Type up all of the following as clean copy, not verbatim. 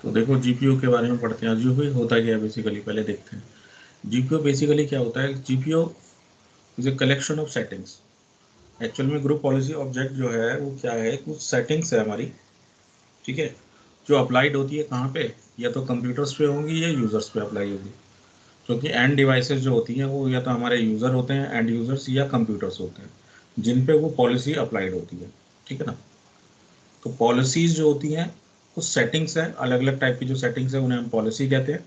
तो देखो जीपीयू के बारे में पढ़ते हैं। जीपीयू होता क्या है बेसिकली, पहले देखते हैं। जीपीयू बेसिकली क्या होता है? GPU is a collection of settings. Actual में ग्रुप पॉलिसी ऑब्जेक्ट जो है वो क्या है, कुछ सेटिंग्स है हमारी, ठीक है, जो अप्लाइड होती है कहाँ पे, या तो कंप्यूटर्स पे होंगी या यूजर्स पे अप्लाई होगी। क्योंकि एंड डिवाइसेस जो होती हैं वो या तो हमारे यूजर होते हैं, एंड यूजर्स, या कंप्यूटर्स होते हैं जिन पे वो पॉलिसी अप्लाइड होती है, ठीक है ना। तो पॉलिसीज जो होती हैं, कुछ सेटिंग्स हैं, अलग अलग टाइप की जो सेटिंग्स है उन्हें हम पॉलिसी कहते हैं।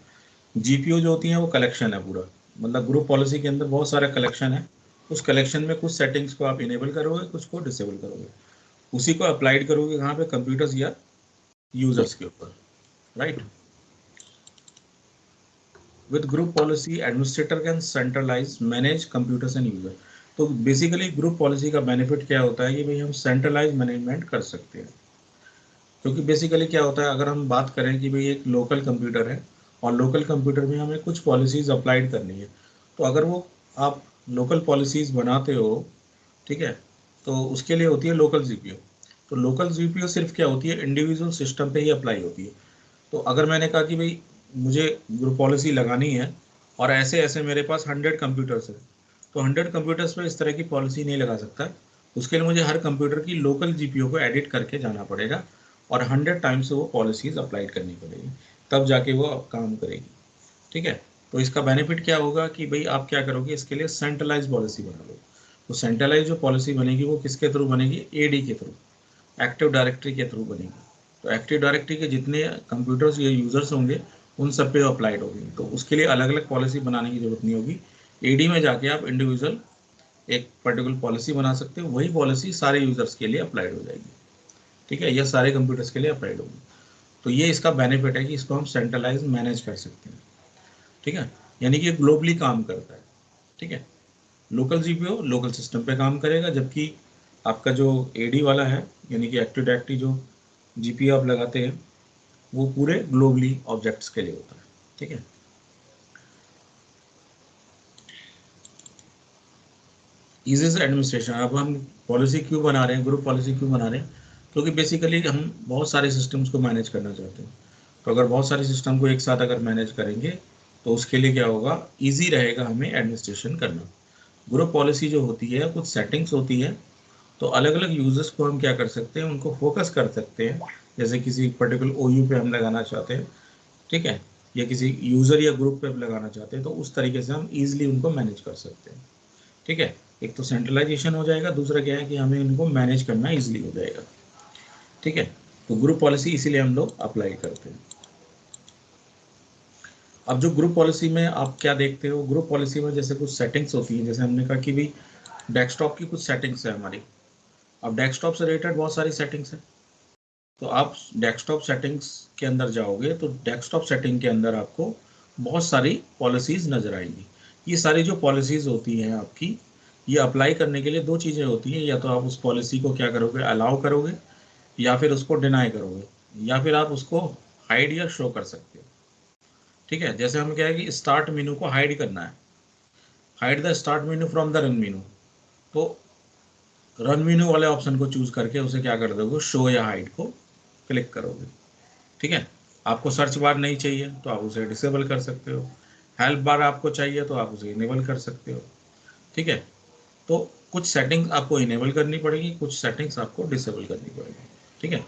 जीपीयू जो होती है वो कलेक्शन है पूरा, मतलब ग्रुप पॉलिसी के अंदर बहुत सारे कलेक्शन है। उस कलेक्शन में कुछ सेटिंग्स को आप इनेबल करोगे, कुछ को डिसेबल करोगे, उसी को अप्लाइड करोगे कहाँ पे, कंप्यूटर्स या यूजर्स के ऊपर, right. With group policy administrator can centralise manage computers and user. तो बेसिकली ग्रुप पॉलिसी का बेनिफिट क्या होता है कि भाई हम सेंट्रलाइज मैनेजमेंट कर सकते हैं। क्योंकि बेसिकली क्या होता है, अगर हम बात करें कि भाई एक लोकल कंप्यूटर है और लोकल कंप्यूटर में हमें कुछ पॉलिसीज अप्लाइड करनी है, तो अगर वो आप लोकल पॉलिसीज बनाते हो, ठीक है, तो उसके लिए होती है लोकल जीपीयू। तो लोकल जीपीयू सिर्फ क्या होती है, इंडिविजुअल सिस्टम पे ही अप्लाई होती है। तो अगर मैंने कहा कि भाई मुझे ग्रुप पॉलिसी लगानी है और ऐसे ऐसे मेरे पास 100 कंप्यूटर्स है, तो 100 कंप्यूटर्स पे इस तरह की पॉलिसी नहीं लगा सकता। उसके लिए मुझे हर कंप्यूटर की लोकल जीपीयू को एडिट करके जाना पड़ेगा और 100 टाइम्स वो पॉलिसीज अप्लाइड करनी पड़ेगी, तब जाके वो अब काम करेगी, ठीक है। तो इसका बेनिफिट क्या होगा कि भाई आप क्या करोगे, इसके लिए सेंट्रलाइज पॉलिसी बना लो। तो सेंट्रलाइज जो पॉलिसी बनेगी वो किसके थ्रू बनेगी, एडी के थ्रू, एक्टिव डायरेक्टरी के थ्रू बनेगी। तो एक्टिव डायरेक्टरी के जितने कंप्यूटर्स या यूजर्स होंगे उन सब पे अप्लाइड होगी, तो उसके लिए अलग अलग पॉलिसी बनाने की जरूरत नहीं होगी। एडी में जाके आप इंडिविजुअल एक पर्टिकुलर पॉलिसी बना सकते हो, वही पॉलिसी सारे यूजर्स के लिए अप्लाइड हो जाएगी, ठीक है, या सारे कंप्यूटर्स के लिए अप्लाइड होगी। तो ये इसका बेनिफिट है कि इसको हम सेंट्रलाइज मैनेज कर सकते हैं, ठीक है, यानी कि ग्लोबली काम करता है, ठीक है। लोकल जीपीयू लोकल सिस्टम पे काम करेगा, जबकि आपका जो एडी वाला है, यानी कि एक्टिव डायरेक्टरी जो जीपीयू आप लगाते हैं, वो पूरे ग्लोबली ऑब्जेक्ट्स के लिए होता है, ठीक है। Eases administration. अब हम पॉलिसी क्यों बना रहे हैं, ग्रुप पॉलिसी क्यों बना रहे हैं, क्योंकि बेसिकली हम बहुत सारे सिस्टम्स को मैनेज करना चाहते हैं। तो अगर बहुत सारे सिस्टम को एक साथ अगर मैनेज करेंगे तो उसके लिए क्या होगा, ईजी रहेगा हमें एडमिनिस्ट्रेशन करना। ग्रुप पॉलिसी जो होती है कुछ सेटिंग्स होती है, तो अलग अलग यूजर्स को हम क्या कर सकते हैं, उनको फोकस कर सकते हैं। जैसे किसी पर्टिकुलर ओयू पे हम लगाना चाहते हैं, ठीक है, या किसी यूजर या ग्रुप पे लगाना चाहते हैं, तो उस तरीके से हम इजीली उनको मैनेज कर सकते हैं, ठीक है। एक तो सेंट्रलाइजेशन हो जाएगा, दूसरा क्या है कि हमें इनको मैनेज करना इजीली हो जाएगा, ठीक है। तो ग्रुप पॉलिसी इसीलिए हम लोग अप्लाई करते हैं। अब जो ग्रुप पॉलिसी में आप क्या देखते हो, ग्रुप पॉलिसी में जैसे कुछ सेटिंग्स होती हैं, जैसे हमने कहा कि भाई डेस्कटॉप की कुछ सेटिंग्स है हमारी। अब डेस्कटॉप से रिलेटेड बहुत सारी सेटिंग्स है, तो आप डेस्कटॉप सेटिंग्स के अंदर जाओगे तो डेस्कटॉप सेटिंग के अंदर आपको बहुत सारी पॉलिसीज नजर आएंगी। ये सारी जो पॉलिसीज होती हैं आपकी, ये अप्लाई करने के लिए दो चीज़ें होती हैं, या तो आप उस पॉलिसी को क्या करोगे, अलाउ करोगे, या फिर उसको डिनाई करोगे, या फिर आप उसको हाइड या शो कर सकते हो, ठीक है। जैसे हम क्या है कि स्टार्ट मेनू को हाइड करना है, hide the start menu from the run मेनू, तो रन मेनू वाले ऑप्शन को चूज करके उसे क्या कर दोगे, शो या हाइड को क्लिक करोगे, ठीक है। आपको सर्च बार नहीं चाहिए तो आप उसे डिसेबल कर सकते हो, हेल्प बार आपको चाहिए तो आप उसे इनेबल कर सकते हो, ठीक है। तो कुछ सेटिंग्स आपको इनेबल करनी पड़ेगी, कुछ सेटिंग्स आपको डिसेबल करनी पड़ेगी, ठीक है।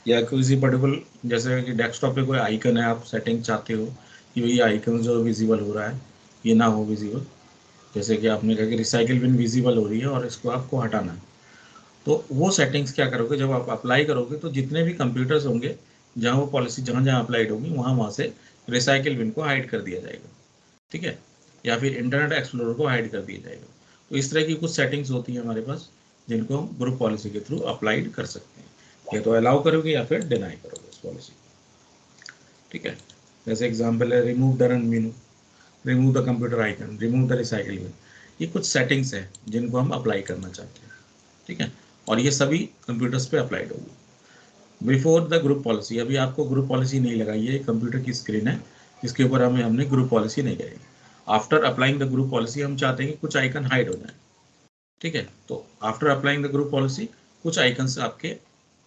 या किसी पर्टिकुलर, जैसे कि डेस्कटॉप पे कोई आइकन है, आप सेटिंग चाहते हो कि भाई आइकन जो विजिबल हो रहा है ये ना हो विजिबल, जैसे कि आपने कहा कि रिसाइकिल बिन विजिबल हो रही है और इसको आपको हटाना है, तो वो सेटिंग्स क्या करोगे, जब आप अप्लाई करोगे तो जितने भी कंप्यूटर्स होंगे जहाँ वो पॉलिसी जहाँ जहाँ अप्लाइड होगी वहाँ वहाँ से रिसाइकिल बिन को हाइड कर दिया जाएगा, ठीक है, या फिर इंटरनेट एक्सप्लोरर को हाइड कर दिया जाएगा। तो इस तरह की कुछ सेटिंग्स होती हैं हमारे पास जिनको हम ग्रुप पॉलिसी के थ्रू अप्लाइड कर सकते हैं, या तो अलाउ करोगे या फिर डिनाई करोगे उस पॉलिसी, ठीक है। जैसे एग्जाम्पल है remove the run menu, remove the computer icon, remove the recycle bin. ये कुछ सेटिंग्स हैं जिनको हम अप्लाई करना चाहते हैं, ठीक है, और ये सभी कंप्यूटर्स पे अप्लाइड होगी। बिफोर द ग्रुप पॉलिसी, अभी आपको ग्रुप पॉलिसी नहीं लगाई है, कंप्यूटर की स्क्रीन है जिसके ऊपर हमने ग्रुप पॉलिसी नहीं लगाई। After applying the group policy हम चाहते हैं कि कुछ आइकन हाइड हो जाए, ठीक है। तो after applying the group policy कुछ आइकन्स आपके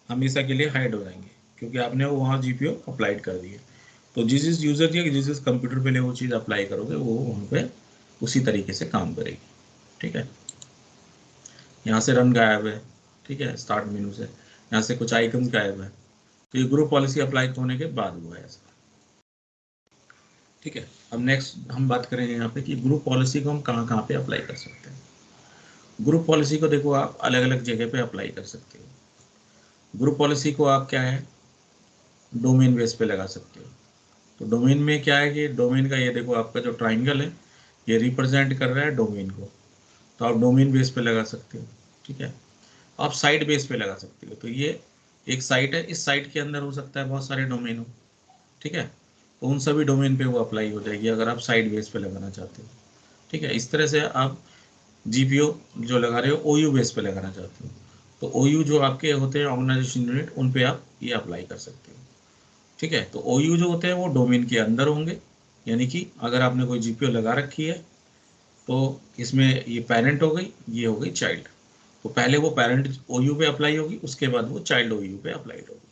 हमेशा के लिए हाइड हो जाएंगे, क्योंकि आपने वो वहाँ जीपीओ अप्लाइड कर दिए। तो जिस जिस यूज़र की जिस जिस कंप्यूटर पे वो चीज़ अप्लाई करोगे वो वहाँ पे उसी तरीके से काम करेगी। ठीक है, यहाँ से रन गायब है, ठीक है, स्टार्ट मेनू से यहाँ से कुछ आइकन्स गायब है, तो ये ग्रुप पॉलिसी अप्लाई होने के बाद हुआ है ऐसा। ठीक है, अब नेक्स्ट हम बात करेंगे यहाँ पे कि ग्रुप पॉलिसी को हम कहाँ कहाँ पे अप्लाई कर सकते हैं। ग्रुप पॉलिसी को देखो आप अलग अलग जगह पे अप्लाई कर सकते हो। ग्रुप पॉलिसी को आप क्या है डोमेन बेस पे लगा सकते हो। तो डोमेन में क्या है कि डोमेन का ये देखो आपका जो ट्राइंगल है ये रिप्रेजेंट कर रहा है डोमेन को, तो आप डोमेन बेस पे लगा सकते हो। ठीक है, आप साइट बेस पे लगा सकते हो। तो ये एक साइट है, इस साइट के अंदर हो सकता है बहुत सारे डोमेन हो। ठीक है, तो उन सभी डोमेन पे वो अप्लाई हो जाएगी अगर आप साइट बेस पे लगाना चाहते हो। ठीक है, इस तरह से आप जीपीओ जो लगा रहे हो ओयू बेस पे लगाना चाहते हो, तो ओयू जो आपके होते हैं ऑर्गेनाइजेशन यूनिट उन पे आप ये अप्लाई कर सकते हो। ठीक है, तो ओयू जो होते हैं वो डोमेन के अंदर होंगे, यानी कि अगर आपने कोई जीपीओ लगा रखी है तो इसमें ये पेरेंट हो गई, ये हो गई चाइल्ड। तो पहले वो पेरेंट ओयू पे अप्लाई होगी, उसके बाद वो चाइल्ड ओयू पे अप्लाई होगी।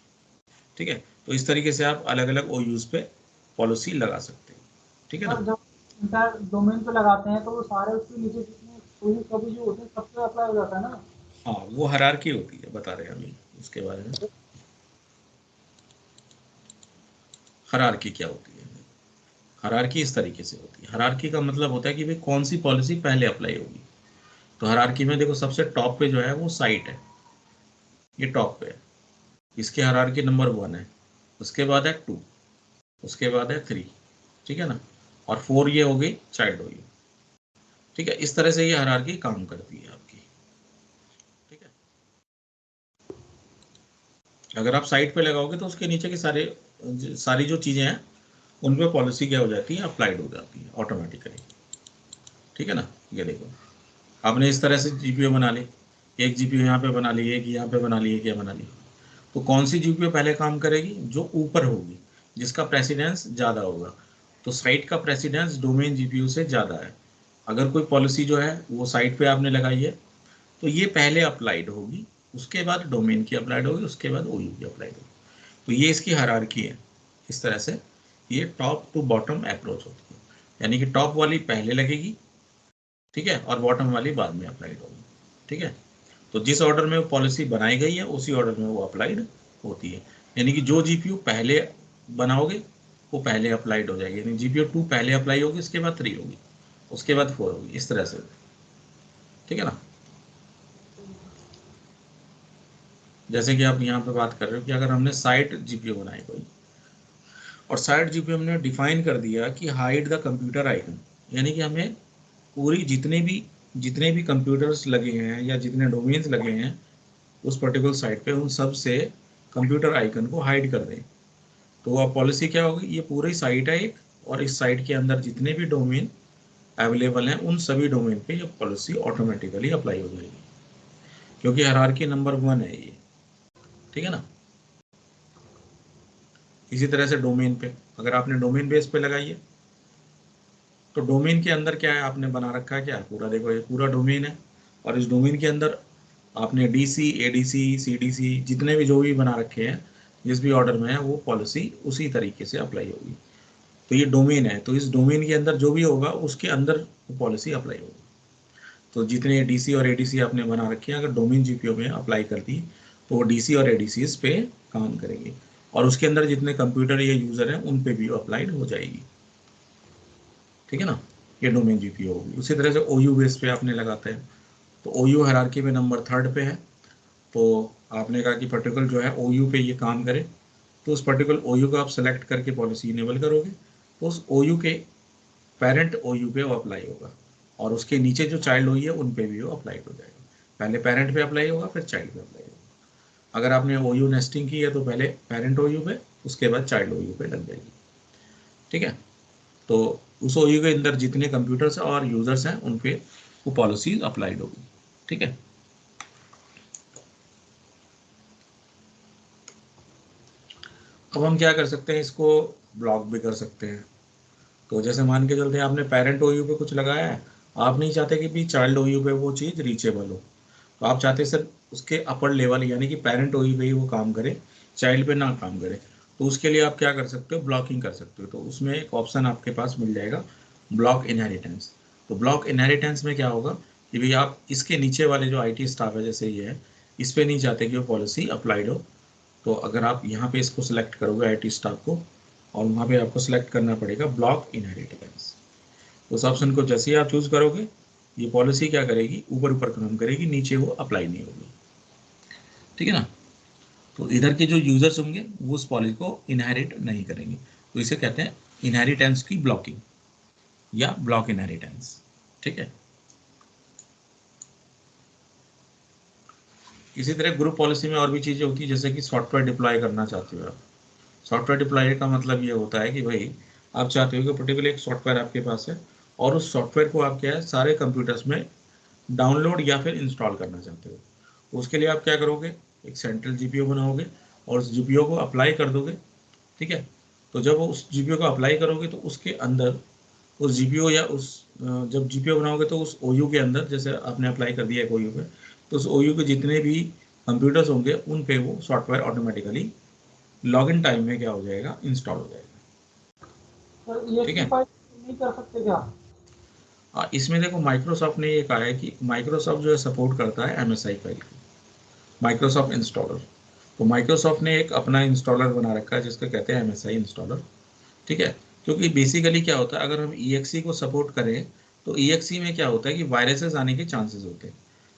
ठीक है, तो इस तरीके से आप अलग अलग ओयूज पे पॉलिसी लगा सकते हैं। ठीक है और ना। जब इंटायर डोमेन पे लगाते हैं तो वो सारे उसके नीचे जितने कोई सभी जो होते हैं सब पे अप्लाई हो जाता है ना। हाँ, वो हायरार्की होती है, बता रहे हैं अभी उसके बारे में। हायरार्की क्या होती है? हायरार्की इस तरीके से होती है। हायरार्की का मतलब होता है कि भाई कौन सी पॉलिसी पहले अप्लाई होगी। तो हायरार्की में देखो सबसे टॉप पे जो है वो साइट है, ये टॉप पे है, इसके हायरार्की नंबर 1 है, उसके बाद है 2, उसके बाद है 3, ठीक है ना, और 4 ये हो गई चाइल्ड हो गई। ठीक है, इस तरह से ये हायरार्की काम करती है आपकी। ठीक है, अगर आप साइट पे लगाओगे तो उसके नीचे की सारी जो चीज़ें हैं उन पे पॉलिसी क्या हो जाती है अप्लाइड हो जाती है ऑटोमेटिकली। ठीक है ना, ये देखो आपने इस तरह से जीपीओ बना ली, एक जीपीओ यहाँ पे बना ली, एक यहाँ पे बना ली, एक यहाँ बना ली। तो कौन सी जीपीओ पहले काम करेगी? जो ऊपर होगी, जिसका प्रेसिडेंस ज़्यादा होगा। तो साइट का प्रेसिडेंस डोमेन जीपीयू से ज़्यादा है। अगर कोई पॉलिसी जो है वो साइट पे आपने लगाई है तो ये पहले अप्लाइड होगी, उसके बाद डोमेन की अप्लाइड होगी, उसके बाद ओयू की अप्लाइड होगी। तो ये इसकी हायरार्की है। इस तरह से ये टॉप टू बॉटम अप्रोच होती है, यानी कि टॉप वाली पहले लगेगी, ठीक है, और बॉटम वाली बाद में अप्लाइड होगी। ठीक है, तो जिस ऑर्डर में वो पॉलिसी बनाई गई है उसी ऑर्डर में वो अप्लाइड होती है। यानी कि जो जीपीयू पहले बनाओगे वो पहले अप्लाइड हो जाएगी, यानी जीपीयू 2 पहले अप्लाई होगी, उसके बाद 3 होगी, उसके बाद 4 होगी, इस तरह से। ठीक है ना। जैसे कि आप यहाँ पे बात कर रहे हो कि अगर हमने साइट जीपीयू बनाई कोई और साइट जीपीयू हमने डिफाइन कर दिया कि हाइड द कंप्यूटर आइकन, यानी कि हमें पूरी जितने भी कंप्यूटर्स लगे हैं या जितने डोमेन्स लगे हैं उस पर्टिकुलर साइट पे उन सब से कंप्यूटर आइकन को हाइड कर दें। तो अब पॉलिसी क्या होगी? ये पूरी साइट है एक, और इस साइट के अंदर जितने भी डोमेन अवेलेबल हैं उन सभी डोमेन पे ये पॉलिसी ऑटोमेटिकली अप्लाई हो जाएगी, क्योंकि हायरार्की नंबर 1 है ये। ठीक है ना। इसी तरह से डोमेन पे अगर आपने डोमेन बेस पे लगाई है तो डोमेन के अंदर क्या है आपने बना रखा है, क्या है पूरा, देखो ये पूरा डोमेन है, और इस डोमेन के अंदर आपने डीसी एडीसी सीडीसी जितने भी जो भी बना रखे हैं जिस भी ऑर्डर में है वो पॉलिसी उसी तरीके से अप्लाई होगी। तो ये डोमेन है, तो इस डोमेन के अंदर जो भी होगा उसके अंदर वो पॉलिसी अप्लाई होगी। तो जितने डीसी और एडीसी आपने बना रखे हैं अगर डोमेन जीपीओ में अप्लाई कर दी तो वो डीसी और एडीसी इस पे काम करेंगे, और उसके अंदर जितने कंप्यूटर या यूजर हैं उन पे भी अप्लाइड हो जाएगी। ठीक है ना, ये डोमेन जीपीओ होगी। उसी तरह से ओयू बेस पे आपने लगाते हैं तो ओयू हायरार्की में नंबर 3 पे है। तो आपने कहा कि पर्टिकुलर जो है ओयू पे ये काम करे, तो उस पर्टिकुलर ओयू को आप सेलेक्ट करके पॉलिसी इनेबल करोगे तो उस ओयू के पेरेंट ओयू पे वो अप्लाई होगा, और उसके नीचे जो चाइल्ड ओयू है उन पे भी वो अप्लाई हो जाएगा। पहले पेरेंट पे अप्लाई होगा, फिर चाइल्ड पे अप्लाई होगा। अगर आपने ओयू नेस्टिंग की है तो पहले पेरेंट ओयू पे, उसके बाद चाइल्ड ओयू पे लग जाएगी। ठीक है, तो उस ओयू के अंदर जितने कंप्यूटर्स और यूजर्स हैं उन पे वो पॉलिसी अप्लाइड होगी। ठीक है, अब हम क्या कर सकते हैं, इसको ब्लॉक भी कर सकते हैं। तो जैसे मान के चलते हैं आपने पेरेंट ओयू पे कुछ लगाया है, आप नहीं चाहते कि भी चाइल्ड ओयू पे वो चीज़ रीचेबल हो, तो आप चाहते हैं सिर्फ उसके अपर लेवल यानी कि पेरेंट ओयू पे ही वो काम करे, चाइल्ड पे ना काम करे, तो उसके लिए आप क्या कर सकते हो, ब्लॉकिंग कर सकते हो। तो उसमें एक ऑप्शन आपके पास मिल जाएगा, ब्लॉक इनहेरिटेंस। तो ब्लॉक इनहेरिटेंस में क्या होगा कि भाई आप इसके नीचे वाले जो IT स्टाफ है जैसे ये है, इस पे नहीं चाहते कि वो पॉलिसी अप्लाइड हो। तो अगर आप यहाँ पे इसको सिलेक्ट करोगे IT स्टाफ को, और वहाँ पे आपको सिलेक्ट करना पड़ेगा ब्लॉक इनहेरिटेंस। उस ऑप्शन को जैसे ही आप चूज करोगे, ये पॉलिसी क्या करेगी, ऊपर ऊपर काम करेगी, नीचे वो अप्लाई नहीं होगी। ठीक है ना। तो इधर के जो यूजर्स होंगे वो उस पॉलिसी को इनहेरिट नहीं करेंगे, तो इसे कहते हैं इनहेरिटेंस की ब्लॉकिंग या ब्लॉक इनहेरिटेंस। ठीक है। इसी तरह ग्रुप पॉलिसी में और भी चीजें होती है, जैसे कि सॉफ्टवेयर डिप्लॉय करना चाहते हो आप। सॉफ्टवेयर डिप्लॉय का मतलब ये होता है कि भाई आप चाहते हो कि पर्टिकुलर एक सॉफ्टवेयर आपके पास है, और उस सॉफ्टवेयर को आप क्या है सारे कंप्यूटर्स में डाउनलोड या फिर इंस्टॉल करना चाहते हो। उसके लिए आप क्या करोगे, एक सेंट्रल GPU बनाओगे और उस GPU को अप्लाई कर दोगे। ठीक है। तो जब उस GPU को अप्लाई करोगे तो उसके अंदर उस GPU या उस जब GPU बनाओगे तो उस OU के अंदर, जैसे आपने अप्लाई कर दिया एक OU पे, तो उस OU के जितने भी कंप्यूटर्स होंगे उन पे वो सॉफ्टवेयर ऑटोमेटिकली लॉगिन टाइम में क्या हो जाएगा, इंस्टॉल हो जाएगा। तो ठीक EXE है। फाइल नहीं कर सकते क्या? इसमें देखो माइक्रोसॉफ्ट ने ये कहा है कि माइक्रोसॉफ्ट जो है सपोर्ट करता है MSI फाइल की, माइक्रोसॉफ्ट इंस्टॉलर। तो माइक्रोसॉफ्ट ने एक अपना इंस्टॉलर बना रखा है जिसको कहते हैं MSI इंस्टॉलर। ठीक है। क्योंकि बेसिकली क्या होता है, अगर हम EXE को सपोर्ट करें तो EXE में क्या होता है कि वायरसेस आने के चांसेस होते हैं,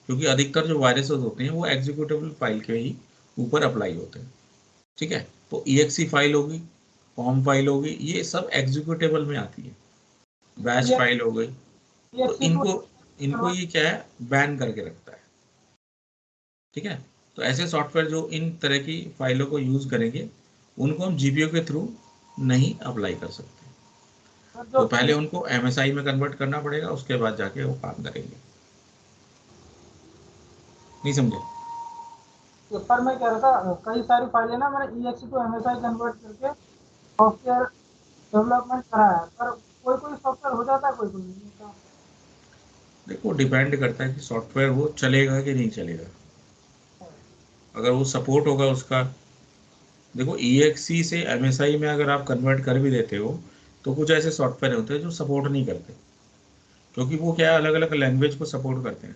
क्योंकि अधिकतर जो वायरसेस होते हैं वो एग्जीक्यूटेबल फाइल के ही ऊपर अप्लाई होते हैं। ठीक है। तो EXE फाइल होगी, कॉम फाइल होगी, ये सब एग्जीक्यूटेबल में आती है, बैच ये फाइल हो गई। तो EXE टू इनको इनको कन्वर्ट। ये क्या है, बैन करके रखता है। ठीक है। तो ऐसे सॉफ्टवेयर जो इन तरह की फाइलों को यूज करेंगे उनको हम GPU के थ्रू नहीं अप्लाई कर सकते। जो तो पहले उनको MSI में कन्वर्ट करना पड़ेगा, उसके बाद जाके वो काम करेंगे। नहीं समझे। पर मैं कह रहा था कई सारी फाइलें ना मैंने EXE टू MSI कन्वर्ट करके सॉफ्टवेयर डेवलपमेंट करा है, पर कोई कोई सॉफ्टवेयर हो जाता है, कोई कोई नहीं होता। देखो डिपेंड करता है कि सॉफ्टवेयर वो चलेगा कि नहीं चलेगा। अगर वो सपोर्ट होगा उसका, देखो EXE से MSI में अगर आप कन्वर्ट कर भी देते हो तो कुछ ऐसे सॉफ्टवेयर होते हैं जो सपोर्ट नहीं करते, क्योंकि वो क्या अलग अलग लैंग्वेज को सपोर्ट करते हैं।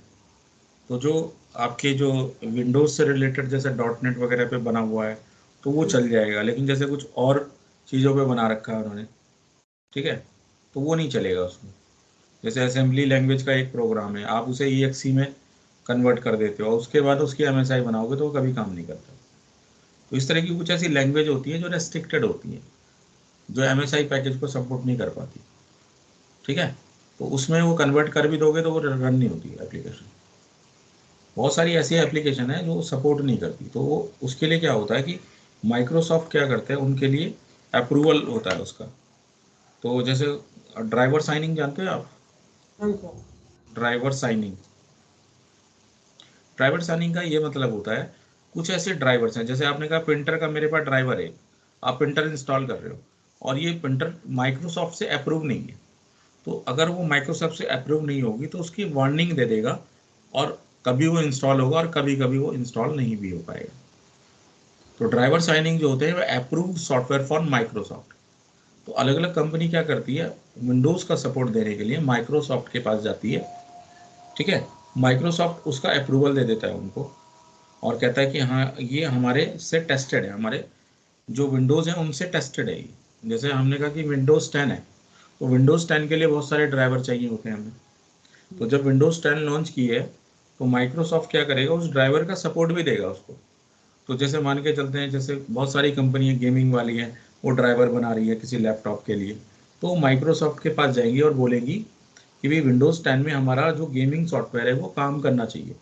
तो जो आपके जो विंडोज से रिलेटेड जैसे .NET वगैरह पे बना हुआ है तो वो चल जाएगा, लेकिन जैसे कुछ और चीज़ों पे बना रखा है उन्होंने, ठीक है, तो वो नहीं चलेगा उसमें। जैसे असेंबली लैंग्वेज का एक प्रोग्राम है, आप उसे EXE में कन्वर्ट कर देते हो और उसके बाद उसकी MSI बनाओगे तो वो कभी काम नहीं करता। तो इस तरह की कुछ ऐसी लैंग्वेज होती है जो रेस्ट्रिक्टेड होती है, जो MSI पैकेज को सपोर्ट नहीं कर पाती। ठीक है। तो उसमें वो कन्वर्ट कर भी दोगे तो वो रन नहीं होती एप्लीकेशन। बहुत सारी ऐसी एप्लीकेशन है जो सपोर्ट नहीं करती, तो वो उसके लिए क्या होता है कि माइक्रोसॉफ्ट क्या करते हैं, उनके लिए अप्रूवल होता है उसका। तो जैसे ड्राइवर साइनिंग जानते हो आप, सही sir. Driver signing. Driver signing का ये मतलब होता है, कुछ ऐसे ड्राइवर्स हैं, जैसे आपने कहा प्रिंटर का मेरे पास ड्राइवर है, आप प्रिंटर इंस्टॉल कर रहे हो और ये प्रिंटर माइक्रोसॉफ्ट से अप्रूव नहीं है, तो अगर वो माइक्रोसॉफ्ट से अप्रूव नहीं होगी तो उसकी वार्निंग दे देगा, और कभी वो इंस्टॉल होगा और कभी कभी वो इंस्टॉल नहीं भी हो पाएगा। तो ड्राइवर साइनिंग जो होते हैं वो अप्रूव्ड सॉफ्टवेयर फॉर माइक्रोसॉफ्ट। तो अलग अलग कंपनी क्या करती है, विंडोज का सपोर्ट देने के लिए माइक्रोसॉफ्ट के पास जाती है। ठीक है। माइक्रोसॉफ्ट उसका अप्रूवल दे देता है उनको, और कहता है कि हाँ ये हमारे से टेस्टेड है, हमारे जो विंडोज़ हैं उनसे टेस्टेड है ये। जैसे हमने कहा कि विंडोज़ 10 है, तो विंडोज़ 10 के लिए बहुत सारे ड्राइवर चाहिए होते हैं हमें। तो जब विंडोज़ 10 लॉन्च की है तो माइक्रोसॉफ्ट क्या करेगा, उस ड्राइवर का सपोर्ट भी देगा उसको। तो जैसे मान के चलते हैं, जैसे बहुत सारी कंपनी है गेमिंग वाली है, वो ड्राइवर बना रही है किसी लैपटॉप के लिए, तो माइक्रोसॉफ्ट के पास जाएंगी और बोलेंगी कि भाई विंडोज़ 10 में हमारा जो गेमिंग सॉफ्टवेयर है वो काम करना चाहिए।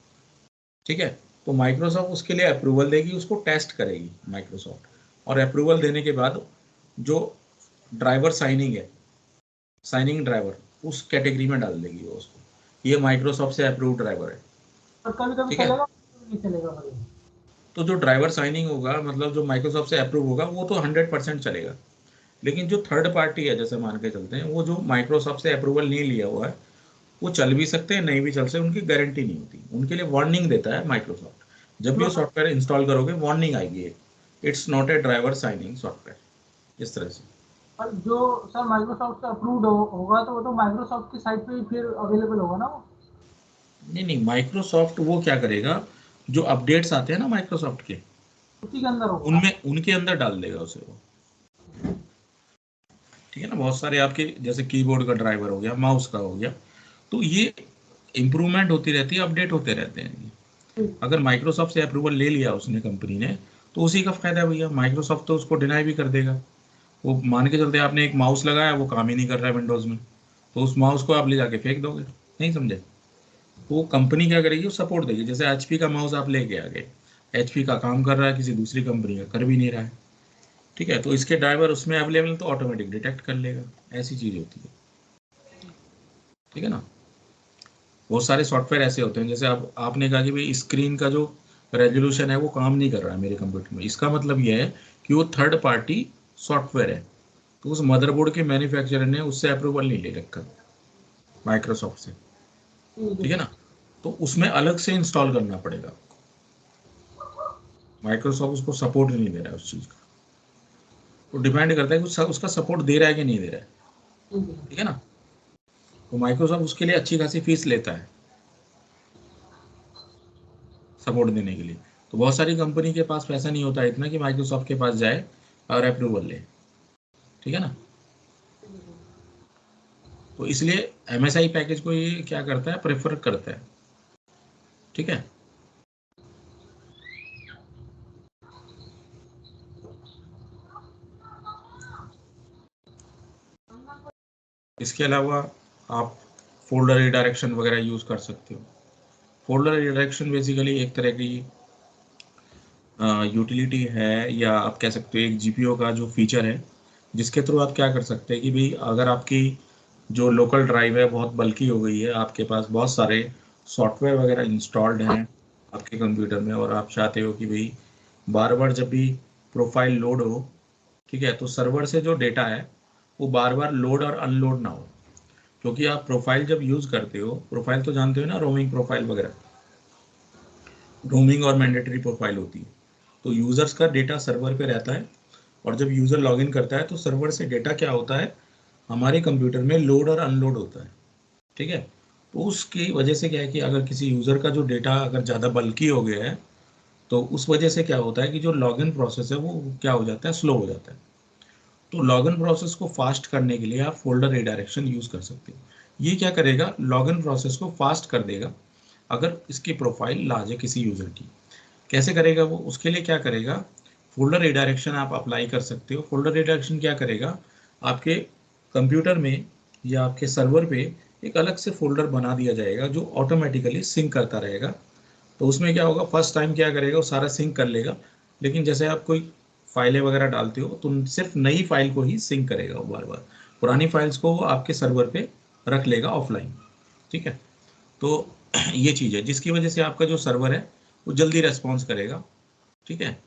ठीक है। तो माइक्रोसॉफ्ट उसके लिए अप्रूवल देगी, उसको टेस्ट करेगी माइक्रोसॉफ्ट, और अप्रूवल देने के बाद जो ड्राइवर साइनिंग है, साइनिंग ड्राइवर, उस कैटेगरी में डाल देगी वो उसको, ये माइक्रोसॉफ्ट से अप्रूव ड्राइवर है। और कभी कभी ठीक है। चलेगा, कभी नहीं चलेगा भाई। तो जो ड्राइवर साइनिंग होगा, मतलब जो माइक्रोसॉफ्ट से अप्रूव होगा, वो तो 100% चलेगा। लेकिन जो थर्ड पार्टी है, जैसे मान के चलते हैं वो जो माइक्रोसॉफ्ट से अप्रूवल नहीं लिया हुआ है, वो चल भी सकते हैं नहीं भी चल सकते, उनकी गारंटी नहीं होती, उनके लिए वार्निंग देता है माइक्रोसॉफ्ट। जब भी वो मतलब सॉफ्टवेयर इंस्टॉल करोगे वार्निंग आएगी एक, it's not a driver signing software, इस तरह से। पर जो सर माइक्रोसॉफ्ट से अप्रूव्ड होगा तो वो तो माइक्रोसॉफ्ट की साइट पे ही फिर अवेलेबल होगा ना वो? नहीं नहीं, माइक्रोसॉफ्ट वो क्या करेगा, जो अपडेट्स आते हैं ना माइक्रोसॉफ्ट के, उसी के अंदर होगा। उनमें उनके अंदर डाल देगा उसे वो। ठीक है ना, बहुत सारे आपके जैसे कीबोर्ड का ड्राइवर हो गया, माउस का हो गया, तो ये इम्प्रूवमेंट होती रहती है, अपडेट होते रहते हैं। ठीक। अगर माइक्रोसॉफ्ट से अप्रूवल ले लिया उसने कंपनी ने, तो उसी का फायदा है भैया, माइक्रोसॉफ्ट तो उसको डिनाई भी कर देगा। वो मान के चलते आपने एक माउस लगाया, वो काम ही नहीं कर रहा है विंडोज में, तो उस माउस को आप ले जाके फेंक दोगे, नहीं समझे। वो कंपनी क्या करेगी, वो सपोर्ट देगी। जैसे एचपी का माउस आप लेके आ गए, एचपी का काम कर रहा है, किसी दूसरी कंपनी का कर भी नहीं रहा है, ठीक है, तो इसके ड्राइवर उसमें अवेलेबल, तो ऑटोमेटिक डिटेक्ट कर लेगा। ऐसी चीज होती है, ठीक है ना। बहुत सारे सॉफ्टवेयर ऐसे होते हैं, जैसे आप आपने कहा कि भाई स्क्रीन का जो रेजोल्यूशन है वो काम नहीं कर रहा है मेरे कंप्यूटर में, इसका मतलब यह है कि वो थर्ड पार्टी सॉफ्टवेयर है, तो उस मदरबोर्ड के मैन्युफैक्चरर ने उससे अप्रूवल नहीं ले रखा माइक्रोसॉफ्ट से, ठीक है ठीक है सर। ना। तो उसमें अलग से इंस्टॉल करना पड़ेगा, माइक्रोसॉफ्ट उसको सपोर्ट नहीं दे रहा है उस चीज़ का। तो डिपेंड करता है कि उसका सपोर्ट दे रहा है कि नहीं दे रहा है, ठीक है। ठीक है ना। तो माइक्रोसॉफ्ट उसके लिए अच्छी खासी फीस लेता है सपोर्ट देने के लिए। तो बहुत सारी कंपनी के पास पैसा नहीं होता इतना कि माइक्रोसॉफ्ट के पास जाए और अप्रूवल ले, ठीक है ना। तो इसलिए एमएसआई पैकेज को ये क्या करता है, प्रेफर करता है, ठीक है। इसके अलावा आप फोल्डर रिडायरेक्शन वगैरह यूज़ कर सकते हो। फोल्डर रिडायरेक्शन बेसिकली एक तरह की यूटिलिटी है, या आप कह सकते हो एक जीपीओ का जो फीचर है, जिसके थ्रू आप क्या कर सकते हैं कि भाई अगर आपकी जो लोकल ड्राइव है बहुत बल्की हो गई है, आपके पास बहुत सारे सॉफ्टवेयर वगैरह इंस्टॉल्ड हैं आपके कंप्यूटर में, और आप चाहते हो कि भाई बार बार जब भी प्रोफाइल लोड हो, ठीक है, तो सर्वर से जो डेटा है वो बार बार लोड और अनलोड ना हो। क्योंकि आप प्रोफाइल जब यूज़ करते हो, प्रोफाइल तो जानते हो ना, रोमिंग प्रोफाइल वगैरह, रोमिंग और मैंडेटरी प्रोफाइल होती है। तो यूज़र्स का डेटा सर्वर पे रहता है, और जब यूज़र लॉगिन करता है तो सर्वर से डेटा क्या होता है, हमारे कंप्यूटर में लोड और अनलोड होता है, ठीक है। तो उसकी वजह से क्या है कि अगर किसी यूज़र का जो डेटा अगर ज़्यादा बल्की हो गया है, तो उस वजह से क्या होता है कि जो लॉगिन प्रोसेस है वो क्या हो जाता है, स्लो हो जाता है। तो लॉगिन प्रोसेस को फास्ट करने के लिए आप फोल्डर रिडायरेक्शन यूज़ कर सकते हो। ये क्या करेगा, लॉगिन प्रोसेस को फास्ट कर देगा अगर इसकी प्रोफाइल लार्ज है किसी यूज़र की। कैसे करेगा वो, उसके लिए क्या करेगा, फोल्डर रिडायरेक्शन आप अप्लाई कर सकते हो। फोल्डर रिडायरेक्शन क्या करेगा, आपके कंप्यूटर में या आपके सर्वर पे एक अलग से फोल्डर बना दिया जाएगा जो ऑटोमेटिकली सिंक करता रहेगा। तो उसमें क्या होगा, फर्स्ट टाइम क्या करेगा, वो सारा सिंक कर लेगा, लेकिन जैसे आप कोई फाइलें वगैरह डालते हो तो सिर्फ नई फाइल को ही सिंक करेगा वो बार बार, पुरानी फाइल्स को वो आपके सर्वर पे रख लेगा ऑफलाइन, ठीक है। तो ये चीज़ है जिसकी वजह से आपका जो सर्वर है वो जल्दी रेस्पॉन्स करेगा, ठीक है।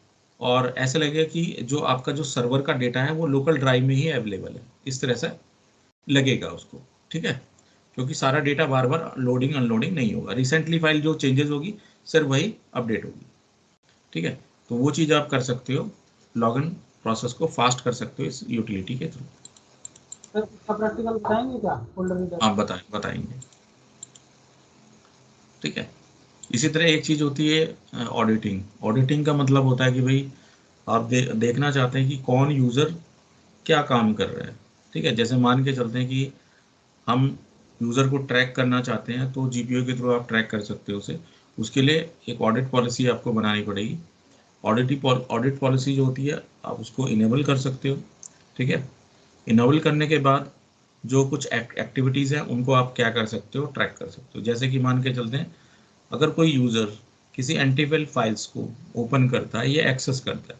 और ऐसे लगेगा कि जो आपका जो सर्वर का डेटा है वो लोकल ड्राइव में ही अवेलेबल है, इस तरह से लगेगा उसको, ठीक है। क्योंकि सारा डेटा बार बार लोडिंग अनलोडिंग नहीं होगा, रिसेंटली फाइल जो चेंजेस होगी सिर्फ वही अपडेट होगी, ठीक है। तो वो चीज़ आप कर सकते हो, लॉगिन प्रोसेस को फास्ट कर सकते हो इस यूटिलिटी के थ्रू। सर इसका प्रैक्टिकल बताएंगे क्या, फोल्डर रीडर? आप बताएंगे, ठीक है। इसी तरह एक चीज़ होती है ऑडिटिंग। ऑडिटिंग का मतलब होता है कि भाई आप देखना चाहते हैं कि कौन यूज़र क्या काम कर रहा है, ठीक है। जैसे मान के चलते हैं कि हम यूज़र को ट्रैक करना चाहते हैं, तो जीपीओ के थ्रू आप ट्रैक कर सकते हो उसे। उसके लिए एक ऑडिट पॉलिसी आपको बनानी पड़ेगी। ऑडिट पॉलिसी जो होती है आप उसको इनेबल कर सकते हो, ठीक है। इनेबल करने के बाद जो कुछ एक्टिविटीज़ हैं उनको आप क्या कर सकते हो, ट्रैक कर सकते हो। जैसे कि मान के चलते हैं, अगर कोई यूज़र किसी एंटीवेल फाइल्स को ओपन करता है या एक्सेस करता है,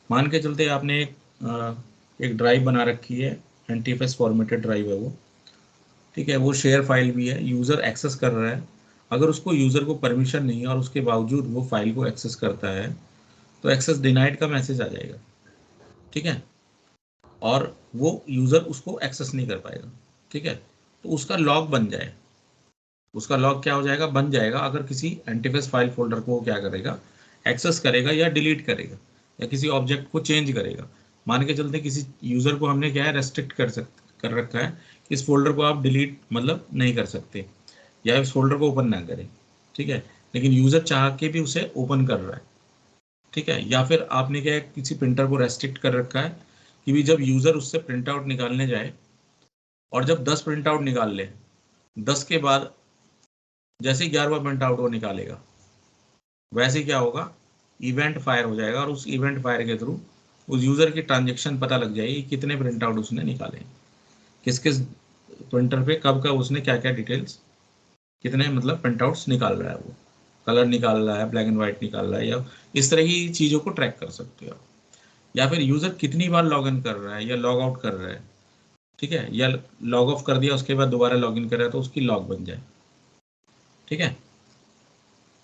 मान के चलते आपने एक ड्राइव बना रखी है, एंटीफेस फॉर्मेटेड ड्राइव है वो, ठीक है, वो शेयर फाइल भी है, यूज़र एक्सेस कर रहा है। अगर उसको यूज़र को परमिशन नहीं है और उसके बावजूद वो फाइल को एक्सेस करता है, तो एक्सेस डिनाइड का मैसेज आ जाएगा, ठीक है। और वो यूज़र उसको एक्सेस नहीं कर पाएगा, ठीक है। तो उसका लॉग बन जाए, उसका लॉग क्या हो जाएगा, बन जाएगा, अगर किसी एंटीफेस फाइल फोल्डर को क्या करेगा, एक्सेस करेगा या डिलीट करेगा। या किसी ऑब्जेक्ट को चेंज करेगा। मान के चलते किसी यूजर को हमने क्या है रेस्ट्रिक्ट कर रखा है, इस फोल्डर को आप डिलीट मतलब नहीं कर सकते या इस फोल्डर को ओपन ना करें, ठीक है, लेकिन यूजर चाह के भी उसे ओपन कर रहा है, ठीक है। या फिर आपने क्या है किसी प्रिंटर को रेस्ट्रिक्ट कर रखा है कि भी जब यूजर उससे प्रिंट आउट निकालने जाए और जब 10 प्रिंट आउट निकाल ले, 10 के बाद जैसे ही 11वां प्रिंट आउट वो निकालेगा वैसे क्या होगा, इवेंट फायर हो जाएगा और उस इवेंट फायर के थ्रू उस यूजर की ट्रांजेक्शन पता लग जाएगी कितने प्रिंट आउट उसने निकाले, किस किस प्रिंटर पे कब कब उसने क्या क्या डिटेल्स कितने मतलब प्रिंट आउट्स निकाल रहा है, वो कलर निकाल रहा है, ब्लैक एंड व्हाइट निकाल रहा है, या इस तरह की चीज़ों को ट्रैक कर सकते हो। या फिर यूजर कितनी बार लॉग इन कर रहा है या लॉग आउट कर रहा है, ठीक है, या लॉग ऑफ कर दिया उसके बाद दोबारा लॉग इन कर रहा है तो उसकी लॉग बन जाए, ठीक है।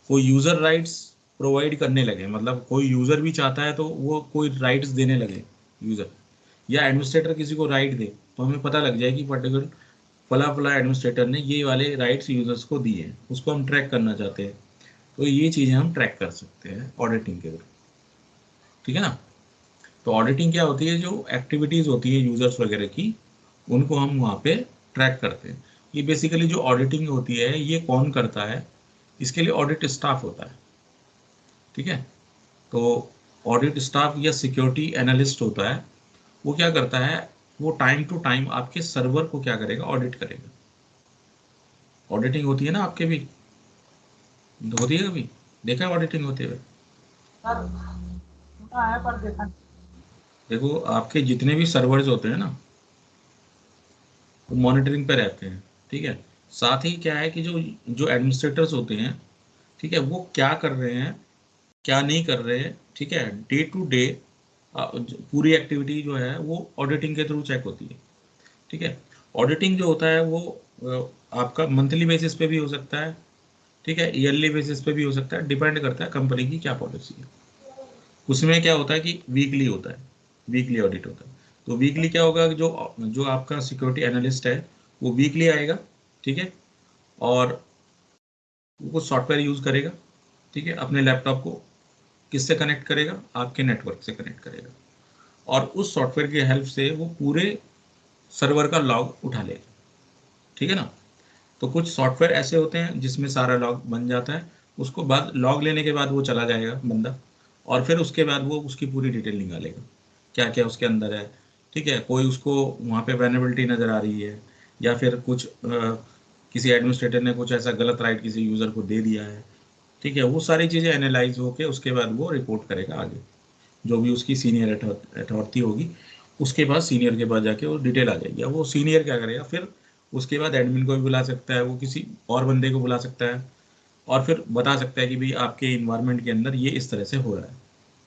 कोई यूजर राइट्स प्रोवाइड करने लगे, मतलब कोई यूजर भी चाहता है तो वो कोई राइट्स देने लगे यूजर, या एडमिनिस्ट्रेटर किसी को राइट दे तो हमें पता लग जाए कि पर्टिकुलर फला फला एडमिनिस्ट्रेटर ने ये वाले राइट्स यूजर्स को दिए हैं, उसको हम ट्रैक करना चाहते हैं, तो ये चीज़ें हम ट्रैक कर सकते हैं ऑडिटिंग के थ्रू, ठीक है ना। तो ऑडिटिंग क्या होती है, जो एक्टिविटीज़ होती है यूजर्स वगैरह की उनको हम वहाँ पे ट्रैक करते हैं। ये बेसिकली जो ऑडिटिंग होती है ये कौन करता है, इसके लिए ऑडिट स्टाफ होता है, ठीक है। तो ऑडिट स्टाफ या सिक्योरिटी एनालिस्ट होता है, वो क्या करता है, वो टाइम टू टाइम आपके सर्वर को क्या करेगा, ऑडिट करेगा। ऑडिटिंग होती है ना आपके भी होती है, कभी देखा है ऑडिटिंग होते हुए? सर सुना है पर देखा नहीं। देखो आपके जितने भी सर्वर्स होते हैं ना वो मॉनिटरिंग पे रहते हैं, ठीक है। साथ ही क्या है कि जो एडमिनिस्ट्रेटर्स होते हैं, ठीक है, वो क्या कर रहे हैं क्या नहीं कर रहे हैं, ठीक है, डे टू डे पूरी एक्टिविटी जो है वो ऑडिटिंग के थ्रू चेक होती है, ठीक है। ऑडिटिंग जो होता है वो आपका मंथली बेसिस पे भी हो सकता है, ठीक है, ईयरली बेसिस पे भी हो सकता है, डिपेंड करता है कंपनी की क्या पॉलिसी है। उसमें क्या होता है कि वीकली होता है, वीकली ऑडिट होता है। तो वीकली क्या होगा, जो जो आपका सिक्योरिटी एनालिस्ट है वो वीकली आएगा, ठीक है, और वो सॉफ्टवेयर यूज करेगा, ठीक है, अपने लैपटॉप को किससे कनेक्ट करेगा, आपके नेटवर्क से कनेक्ट करेगा, और उस सॉफ्टवेयर की हेल्प से वो पूरे सर्वर का लॉग उठा लेगा, ठीक है ना। तो कुछ सॉफ्टवेयर ऐसे होते हैं जिसमें सारा लॉग बन जाता है, उसको बाद लॉग लेने के बाद वो चला जाएगा बंदा, और फिर उसके बाद वो उसकी पूरी डिटेल निकालेगा क्या क्या उसके अंदर है, ठीक है। कोई उसको वहाँ पे वैनेबिलिटी नज़र आ रही है या फिर कुछ किसी एडमिनिस्ट्रेटर ने कुछ ऐसा गलत राइट किसी यूज़र को दे दिया है, ठीक है, वो सारी चीज़ें एनालाइज होके उसके बाद वो रिपोर्ट करेगा आगे, जो भी उसकी सीनियर अथॉरिटी होगी उसके पास, सीनियर के पास जाके वो डिटेल आ जाएगी। अब वो सीनियर क्या करेगा फिर, उसके बाद एडमिन को भी बुला सकता है, वो किसी और बंदे को बुला सकता है और फिर बता सकता है कि भाई आपके इन्वायरमेंट के अंदर ये इस तरह से हो रहा है,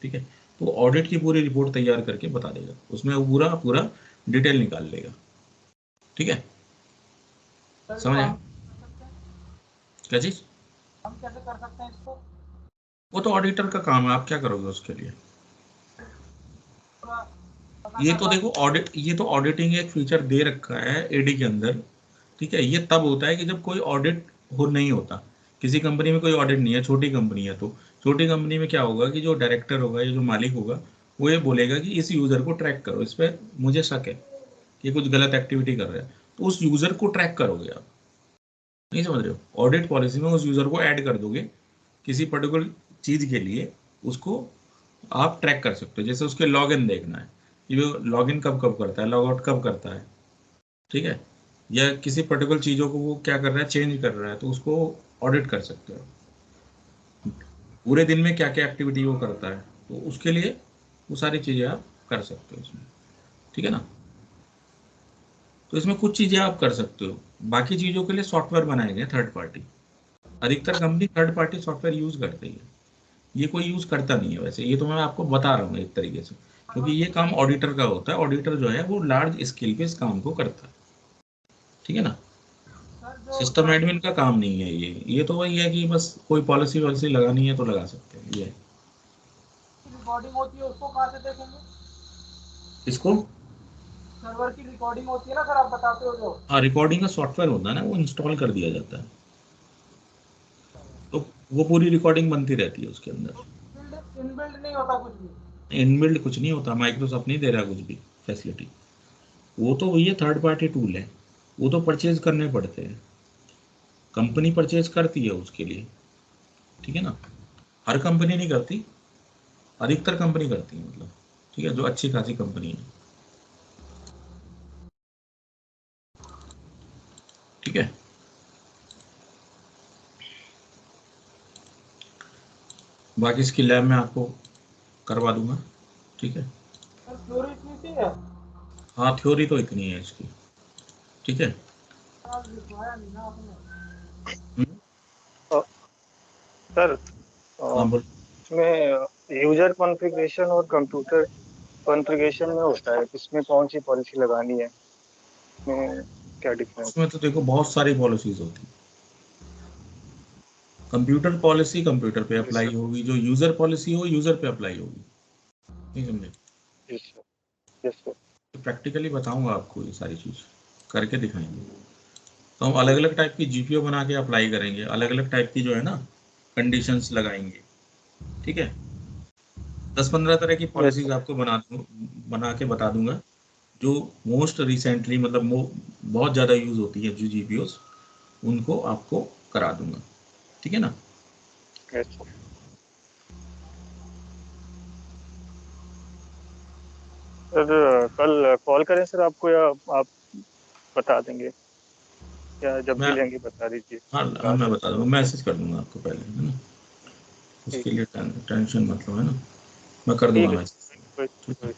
ठीक है। तो ऑडिट की पूरी रिपोर्ट तैयार करके बता देगा, उसमें वो पूरा पूरा डिटेल निकाल लेगा, ठीक है। सर इसको समझ हम आया? कर सकते हैं, क्या चीज़? हम कैसे कर सकते हैं इसको? वो तो ऑडिटर का काम है, आप क्या करोगे उसके लिए? थोड़ा पता ये कर तो पा। देखो ऑडिट, ये तो ऑडिटिंग एक फीचर दे रखा है एडी के अंदर, ठीक है। ये तब होता है कि जब कोई ऑडिट हो नहीं होता, किसी कंपनी में कोई ऑडिट नहीं है, छोटी कंपनी है, तो छोटी कंपनी में क्या होगा कि जो डायरेक्टर होगा या जो मालिक होगा वो ये बोलेगा कि इस यूजर को ट्रैक करो, इस पर मुझे शक है कि कुछ गलत एक्टिविटी कर रहा है, तो उस यूजर को ट्रैक करोगे आप, नहीं समझ रहे हो, ऑडिट पॉलिसी में उस यूजर को ऐड कर दोगे किसी पर्टिकुलर चीज के लिए, उसको आप ट्रैक कर सकते हो, जैसे उसके लॉगिन देखना है कि वो लॉगिन कब कब करता है, लॉग आउट कब करता है, ठीक है, या किसी पर्टिकुलर चीज़ों को वो क्या कर रहा है, चेंज कर रहा है, तो उसको ऑडिट कर सकते हो। पूरे दिन में क्या क्या एक्टिविटी वो करता है, तो उसके लिए वो सारी चीज़ें आप कर सकते हो इसमें, ठीक है ना। तो इसमें कुछ चीज़ें आप कर सकते हो, बाकी चीज़ों के लिए सॉफ्टवेयर बनाए गए थर्ड पार्टी, अधिकतर company third party software use करती है, ये कोई यूज़ करता नहीं है वैसे, ये तो मैं आपको बता रहा हूँ एक तरीके से, क्योंकि ये काम ऑडिटर का होता है, ऑडिटर जो है वो लार्ज स्केल पे इस काम को करता है, ठीक है ना। सर जो सिस्टम एडमिन का काम नहीं है ये तो वही है कि बस कोई पॉलिसी वॉलिसी लगानी है तो लगा सकते हैं ये। रिकॉर्डिंग होती है उसको कहाँ से देखेंगे? इसको, सर्वर की रिकॉर्डिंग होती है ना सर, आप बताते हो जो। हाँ, रिकॉर्डिंग का सॉफ्टवेयर होता है ना, वो इंस्टॉल कर दिया जाता है, तो वो पूरी रिकॉर्डिंग बनती रहती है उसके अंदर। इनबिल्ड नहीं होता कुछ भी? इनबिल्ड कुछ नहीं होता, माइक्रोसॉफ्ट नहीं दे रहा कुछ भी फैसिलिटी। वो तो वही है, थर्ड पार्टी टूल है, वो तो परचेज करने पड़ते हैं, कंपनी परचेज करती है उसके लिए, ठीक है ना। हर कंपनी नहीं करती, अधिकतर कंपनी करती है, मतलब ठीक है, जो अच्छी खासी कंपनी है, ठीक है। बाकी इसकी लैब में आपको करवा दूंगा, ठीक है। सर थ्योरी इतनी सी है, हाँ थ्योरी तो इतनी है इसकी, ठीक है। आज लिखवाया नहीं ना आपने। हम्म, अ, सर हाँ बोल। इसमें यूजर कॉन्फ़िगरेशन और कंप्यूटर कॉन्फ़िगरेशन में होता है, इसमें कौन सी पॉलिसी लगानी है, इसमें क्या डिफरेंस? इसमें तो देखो बहुत सारी पॉलिसीज होती है। कंप्यूटर पॉलिसी कंप्यूटर पे जी सर। अप्लाई होगी, जो यूजर पॉलिसी हो यूजर पे अप्लाई होगी, नहीं समझे। जी सर। Yes sir. तो प्रैक्टिकली बताऊंगा आपको ये सारी चीज, करके दिखाएंगे। तो हम अलग अलग टाइप की जीपीओ बना के अप्लाई करेंगे, अलग अलग टाइप की जो है ना कंडीशंस लगाएंगे, ठीक है। 10-15 तरह की यस पॉलिसीज सर। आपको बना के बता दूंगा, जो मोस्ट रिसेंटली मतलब बहुत ज़्यादा यूज़ होती है जो जीपीओस, उनको आपको करा दूंगा, ठीक है ना। Yes sir. सर कल कॉल करें सर आपको, या आप बता देंगे, या जब भी मैं लेंगे बता दीजिए, हाँ मैं हाँ आ मैं जाऊँ बता सर दूंगा, ऑफिस। मैसेज कर दूंगा आपको पहले, है ना। ठीक उसके लिए टेंशन मतलब, है ना, मैं कर ठीक दूंगा है मैसेज, सर, कोई ठीक है। कोई